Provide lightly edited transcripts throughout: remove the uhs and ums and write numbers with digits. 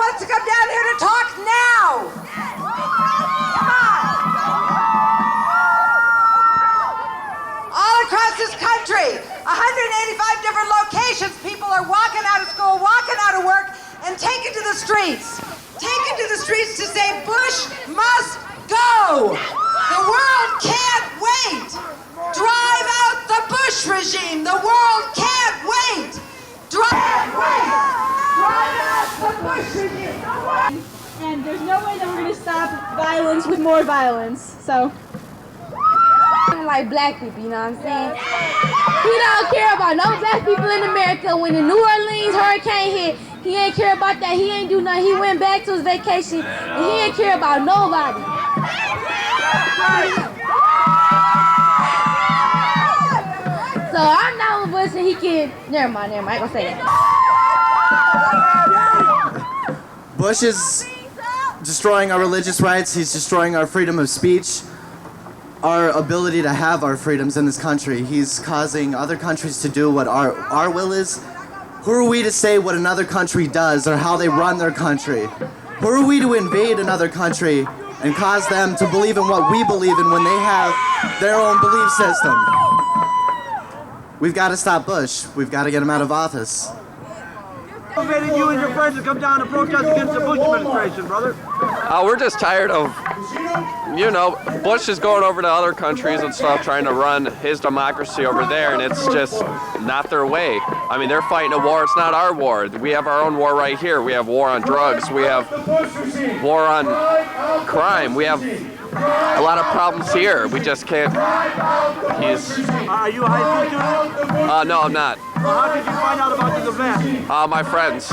wants to come down here to talk now? Come on. All across this country, 185 different locations, people are walking out of school, walking out of work, and taking to the streets. Taking to the streets to say Bush must go. The world can't wait. Drive out the Bush regime. The world can't wait. Drive out the Bush regime. And there's no way that we're going to stop violence with more violence. So, like black people, you know what I'm saying? He don't care about no black people in America. When the New Orleans hurricane hit, he ain't care about that. He ain't do nothing. He went back to his vacation, and he ain't care about nobody. So I'm not with Bush, and he can. Never mind. I ain't gonna say that. Bush is destroying our religious rights. He's destroying our freedom of speech, our ability to have our freedoms in this country. He's causing other countries to do what our will is. Who are we to say what another country does or how they run their country? Who are we to invade another country and cause them to believe in what we believe in when they have their own belief system? We've got to stop Bush. We've got to get him out of office. Motivated you and your friends to come down and protest against the Bush administration, brother? We're just tired of, Bush is going over to other countries and stuff, trying to run his democracy over there, and it's just not their way. I mean, they're fighting a war. It's not our war. We have our own war right here. We have war on drugs. We have war on crime. We have a lot of problems here. We just can't. Are you a high school student? No, I'm not. How did you find out about this event? My friends.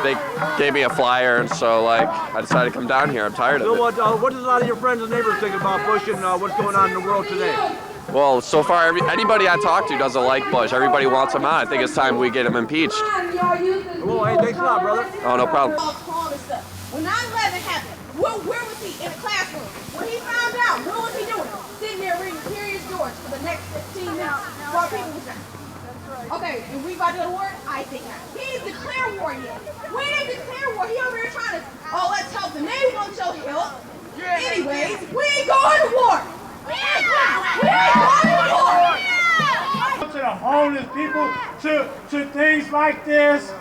They gave me a flyer, and so I decided to come down here. I'm tired of it. What does a lot of your friends and neighbors think about Bush and what's going on in the world today? Well, so far, anybody I talk to doesn't like Bush. Everybody wants him out. I think it's time we get him impeached. Well, hey, thanks a lot, brother. Oh, no problem. when 9/11 happened, where was he? In the classroom. When he found out, what was he doing? Sitting there reading Curious George for the next 15 minutes while people was there. Okay, and we about to go to war? I think not. He didn't declare war yet. We didn't declare war. He over here trying to, let's help them. They want your help. Anyways, we ain't going to war. We ain't going to war. To the homeless people, to things like this,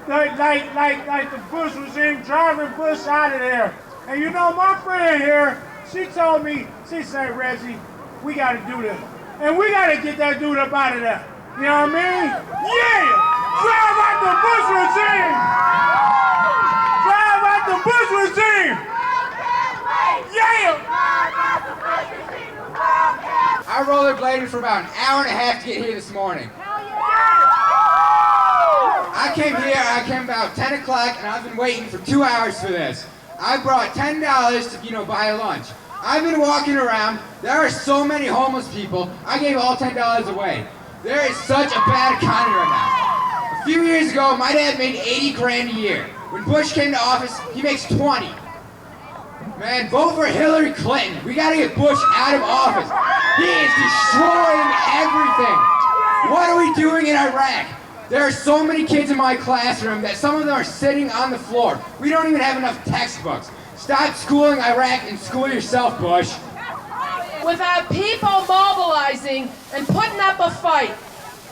like the Bush regime driving Bush out of there. And you know, my friend here, she told me, she said, Reggie, we got to do this. And we got to get that dude up out of there. You know what I mean? Yeah! Drive out the Bush regime! Drive out the Bush regime! Yeah! I rollerbladed for about an hour and a half to get here this morning. I came about 10 o'clock and I've been waiting for 2 hours for this. I brought $10 to, buy a lunch. I've been walking around. There are so many homeless people. I gave all $10 away. There is such a bad economy right now. A few years ago, my dad made 80 grand a year. When Bush came to office, he makes 20. Man, vote for Hillary Clinton. We gotta get Bush out of office. He is destroying everything. What are we doing in Iraq? There are so many kids in my classroom that some of them are sitting on the floor. We don't even have enough textbooks. Stop schooling Iraq and school yourself, Bush. Without people mobilizing and putting up a fight.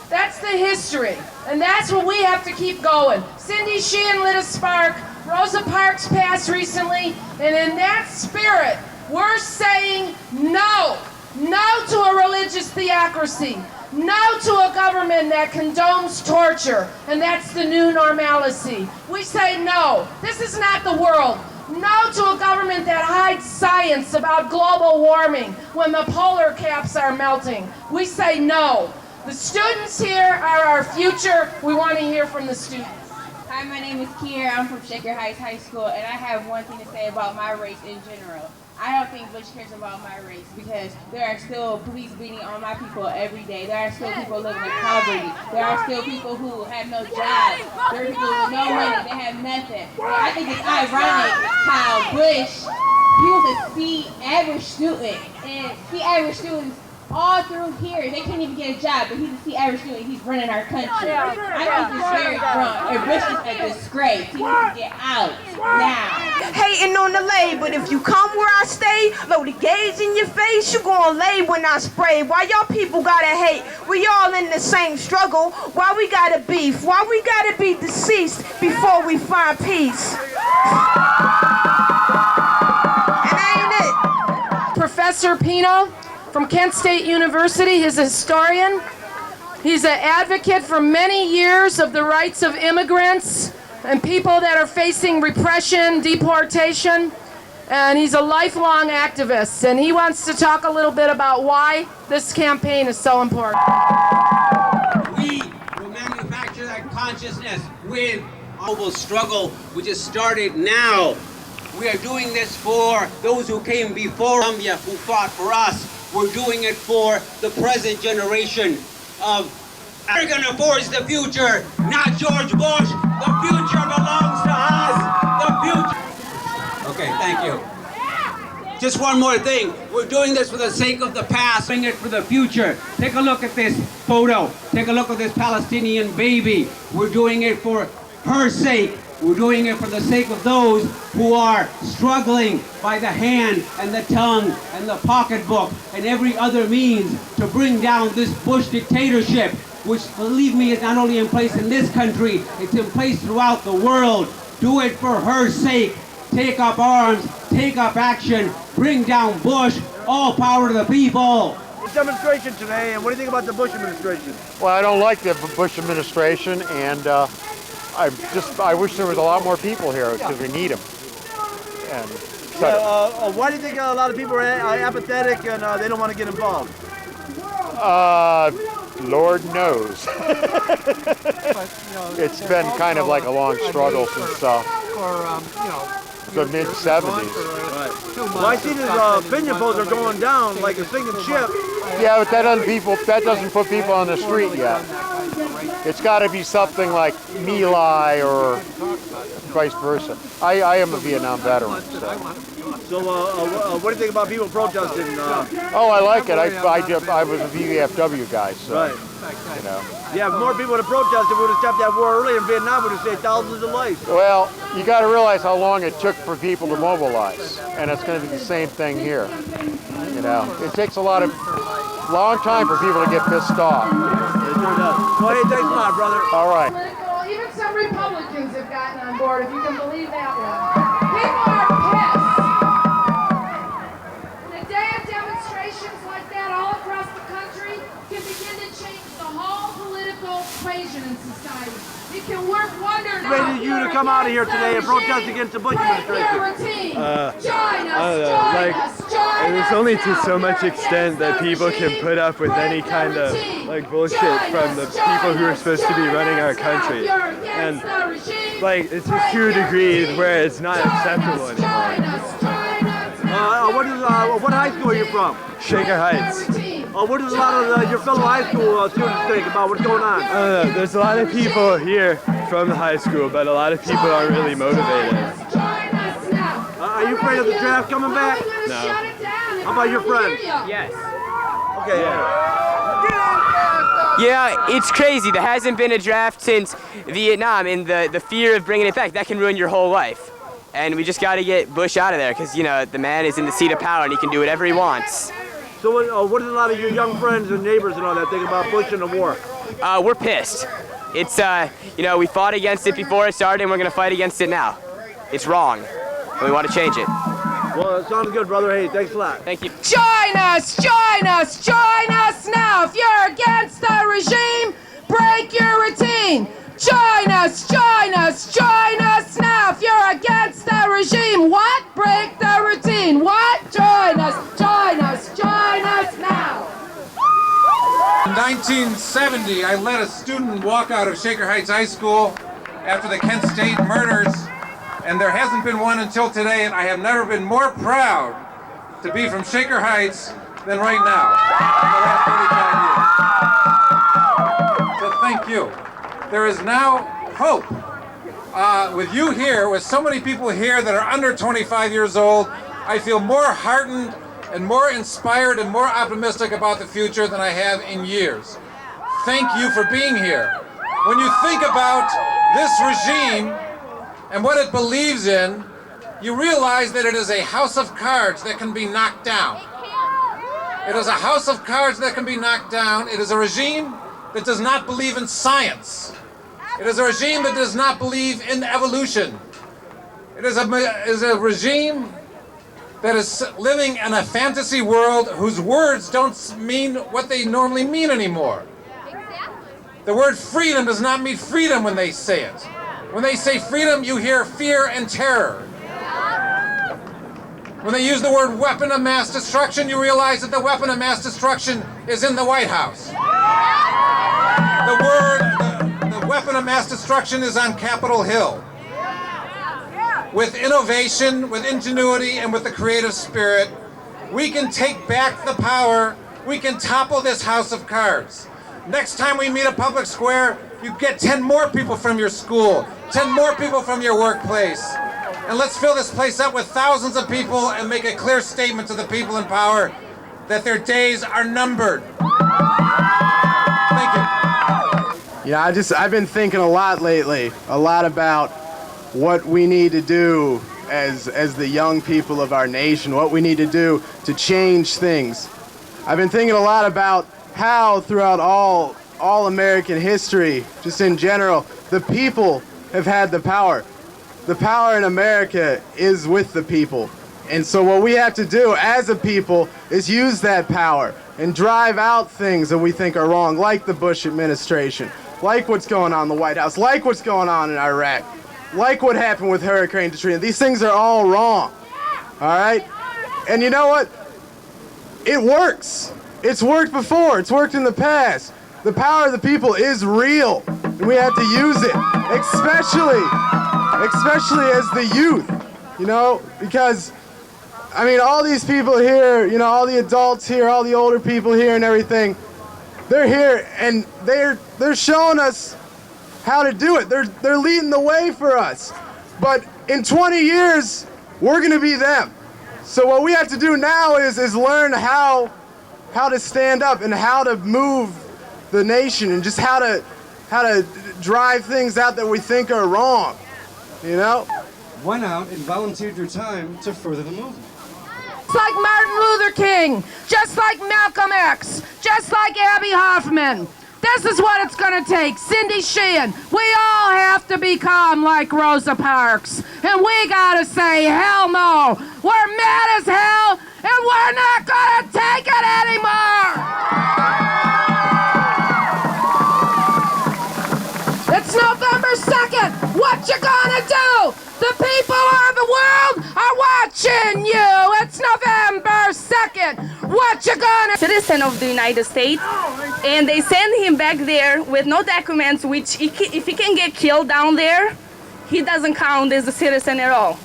That's the history. And that's what we have to keep going. Cindy Sheehan lit a spark. Rosa Parks passed recently. And in that spirit, we're saying no. No to a religious theocracy. No to a government that condones torture. And that's the new normalcy. We say no. This is not the world. No to a government that hides science about global warming when the polar caps are melting. We say no. The students here are our future. We want to hear from the students. Hi, my name is Kiera. I'm from Shaker Heights High School, and I have one thing to say about my race in general. I don't think Bush cares about my race because there are still police beating on my people every day. There are still people living in poverty. There are still people who have no jobs. There are people with no money. They have nothing. I think it's ironic how Bush, he was a C average student, and C average students all through here. They can't even get a job, but he's a average student. He's running our country. I think this is very wrong. And Bush is a disgrace. He needs to get out now. Hating on the lay, but if you come where I stay, load the gauge in your face, you gon' lay when I spray. Why y'all people gotta hate? We all in the same struggle. Why we gotta beef? Why we gotta be deceased before we find peace? And ain't it? Professor Pino from Kent State University, he's a historian. He's an advocate for many years of the rights of immigrants and people that are facing repression, deportation, and he's a lifelong activist, and he wants to talk a little bit about why this campaign is so important. We will manufacture that consciousness with our global struggle, which has started now. We are doing this for those who came before Columbia, who fought for us. We're doing it for the present generation of we're gonna forge the future, not George Bush. The future belongs to us. The future. Okay, thank you. Just one more thing. We're doing this for the sake of the past, doing it for the future. Take a look at this photo. Take a look at this Palestinian baby. We're doing it for her sake. We're doing it for the sake of those who are struggling by the hand and the tongue and the pocketbook and every other means to bring down this Bush dictatorship, which, believe me, is not only in place in this country, it's in place throughout the world. Do it for her sake. Take up arms, take up action, bring down Bush, all power to the people. Demonstration today, and what do you think about the Bush administration? Well, I don't like the Bush administration, and I wish there was a lot more people here because we need them. And why do you think a lot of people are apathetic and they don't want to get involved? Lord knows. It's been kind of like a long struggle since the mid-70s. Well, I see these opinion polls are going down like a sinking ship. Yeah, but that doesn't put people on the street yet. It's got to be something like My Lai or vice versa. I am a Vietnam veteran. So what do you think about people protesting? Oh, I like it. I was a VFW guy, so right. You know. Yeah, if more people would have protested, we would have stopped that war early in Vietnam. We would have saved thousands of lives. Well, you got to realize how long it took for people to mobilize, and it's going to be the same thing here. You know, it takes a long time for people to get pissed off. It sure does. Well, hey, thanks a lot, brother. All right. Even some Republicans have gotten on board, if you can believe that one. People are pissed. And a day of demonstrations like that all across the country can begin to change the whole political equation in society. It can work wonders. Ready you to come out of here today and protest against the Bush administration? There's only to so much extent that people can put up with any kind of bullshit from the people who are supposed to be running our country, and it's just to a degree where it's not acceptable anymore. What high school are you from? Shaker Heights. What does a lot of your fellow high school students think about what's going on? I don't know. There's a lot of people here from the high school, but a lot of people aren't really motivated. Are you afraid of the draft coming back? No. How about your friends? Yes. Okay. Yeah, it's crazy. There hasn't been a draft since Vietnam, and the fear of bringing it back, that can ruin your whole life. And we just got to get Bush out of there because, the man is in the seat of power and he can do whatever he wants. So what does a lot of your young friends and neighbors and all that think about Bush and the war? We're pissed. It's, we fought against it before it started and we're going to fight against it now. It's wrong, and we want to change it. Well, it sounds good, brother. Hey, thanks a lot. Thank you. Join us now. If you're against the regime, break your routine. Join us now. If you're against the regime, what? Break the routine. What? Join us now. In 1970, I led a student walk out of Shaker Heights High School after the Kent State murders, and there hasn't been one until today, and I have never been more proud to be from Shaker Heights than right now, in the last 35 years. So thank you. There is now hope. With you here, with so many people here that are under 25 years old, I feel more heartened and more inspired and more optimistic about the future than I have in years. Thank you for being here. When you think about this regime and what it believes in, you realize that it is a house of cards that can be knocked down. It is a house of cards that can be knocked down. It is a regime that does not believe in science. It is a regime that does not believe in evolution. It is a regime that is living in a fantasy world whose words don't mean what they normally mean anymore. The word freedom does not mean freedom when they say it. When they say freedom, you hear fear and terror. When they use the word weapon of mass destruction, you realize that the weapon of mass destruction is in the White House. The weapon of mass destruction is on Capitol Hill. With innovation, with ingenuity, and with the creative spirit, we can take back the power. We can topple this house of cards. Next time we meet at public square, you get 10 more people from your school, 10 more people from your workplace. And let's fill this place up with thousands of people and make a clear statement to the people in power that their days are numbered. Thank you. Yeah, I've been thinking a lot lately, a lot about what we need to do as the young people of our nation, what we need to do to change things. I've been thinking a lot about how throughout all American history, just in general, the people have had the power. The power in America is with the people. And so what we have to do as a people is use that power and drive out things that we think are wrong, like the Bush administration, like what's going on in the White House, like what's going on in Iraq, like what happened with Hurricane Katrina. These things are all wrong, all right? And you know what? It works. It's worked before. It's worked in the past. The power of the people is real, and we have to use it, especially as the youth, you know, because, I mean, all these people here, you know, all the adults here, all the older people here and everything, they're here and they're showing us how to do it. They're leading the way for us. But in 20 years, we're going to be them. So what we have to do now is learn how to stand up and how to move the nation and just how to drive things out that we think are wrong, you know? Went out and volunteered your time to further the movement. Just like Martin Luther King, just like Malcolm X, just like Abby Hoffman. This is what it's going to take. Cindy Sheehan, we all have to become like Rosa Parks. And we got to say, hell no. We're mad as hell, and we're not going to take it anymore. It's November 2nd. What you gonna do? The people of the world are watching you. It's November 2nd. What you gonna... Citizen of the United States, and they send him back there with no documents, which if he can get killed down there, he doesn't count as a citizen at all.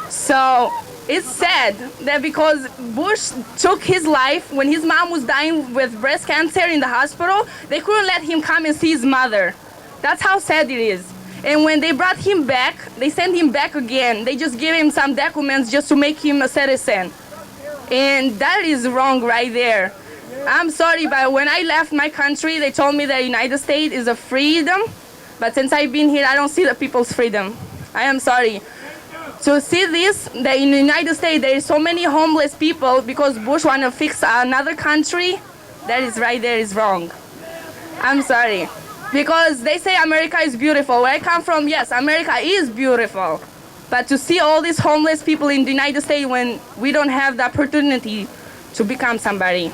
So it's sad that because Bush took his life when his mom was dying with breast cancer in the hospital, they couldn't let him come and see his mother. That's how sad it is. And when they brought him back, they sent him back again. They just gave him some documents just to make him a citizen. And that is wrong right there. I'm sorry, but when I left my country, they told me that the United States is a freedom. But since I've been here, I don't see the people's freedom. I am sorry. To see this, that in the United States, there is so many homeless people because Bush want to fix another country, that is right there is wrong. I'm sorry. Because they say America is beautiful. Where I come from, yes, America is beautiful. But to see all these homeless people in the United States when we don't have the opportunity to become somebody.